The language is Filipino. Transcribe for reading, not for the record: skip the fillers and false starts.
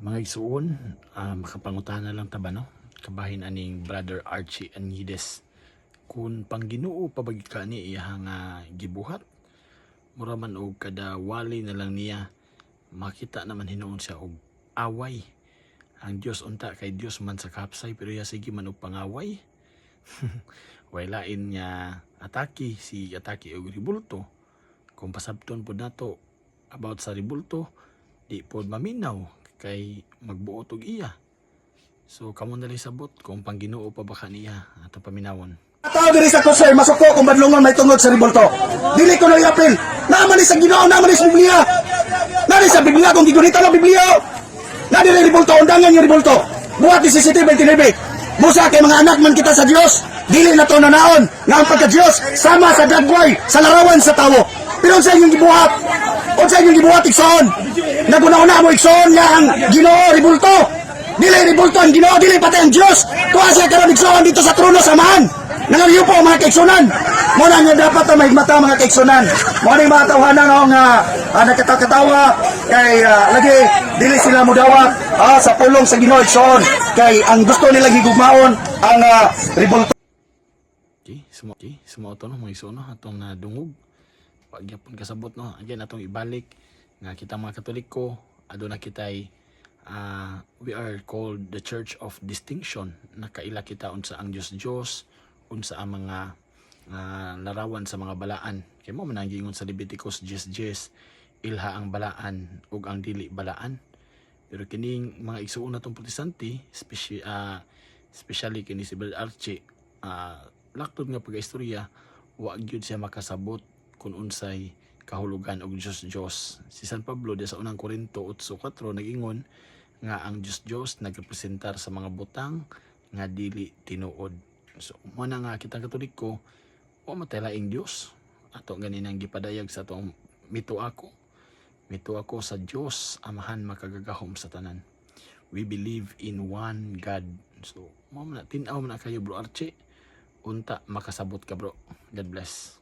Mga igsuon, makapangutana lang ta ba no? Kabahin aning Brother Archie Anides. Kung pangginoo pabagi ka ni iya nga gibuhat, mura man og kada wali na lang niya, makita naman hinuon siya og away. Ang Dios unta kay Dios man sa kapsay, pero ya sige man og pangaway. Way lain niya atake si atake og ribulto. Kung pasabton po nato about sa ribulto, di po maminaw kay magbuot og iya. So kamo dali sabot kung pangginoo pa ba kaniya ato paminawon. Tao diri sa kusay masuko kung badlungon may tungod sa ribulto. Dili ko na iapil. Naman sa Ginoo, naman sa Biblia. Nari sa Biblia kung gigunita na Biblia. Nari na ribulto, undangan yung ribulto. Buhat ni CCTV 29. Busa kay mga anak man kita sa Dios. Dili na to nanaon nga ang pagka-Dios sama sa dagway sa larawan sa tawo. Pero sa inyong gibuhat, unsa inyong gibuhat igsoon? Naguna-una mo igsoon nga ang Ginoo ribulto. Dili ribulto ang Ginoo, dili pati ang Dios. Tuwa siya karon igsoon dito sa trono samahan. Nangayo po mga kaiksunan. Muna nga dapat na mahigmata mga kaiksunan. Muna yung mga tawanan nga nakatawa kay lagi dili sila mudawat sa pulong sa Ginoo igsoon kay ang gusto nila gigugmaon ang ribulto. Sumo to no mga igsoon no atong nadungog. Pagyapon kasabot no. Again atong ibalik nga kita mga Katoliko aduna kitay we are called the Church of Distinction. Nakaila kita unsa ang Dios unsa ang mga larawan sa mga balaan. Kay mo man gingon sa Leviticus 10:10 ilha ang balaan ug ang dili balaan. Pero kining mga igsuon natong protestante, especially kini si Brother Archie, laktod nga pag-istorya, wa gyud siya makasabot kung unsay kahulugan og Diyos. Si San Pablo sa unang Korinto 8:4 nag-ingon nga ang Diyos nagrepresentar sa mga butang nga dili tinuod. So, muna nga kitang Katoliko, o matalaing Diyos. Ato ganinang gipadayag sa itong mito ako sa Diyos, amahan makagagahom sa tanan. We believe in one God. So, tinaw na kayo bro Archie. Unta makasabot ka bro. God bless.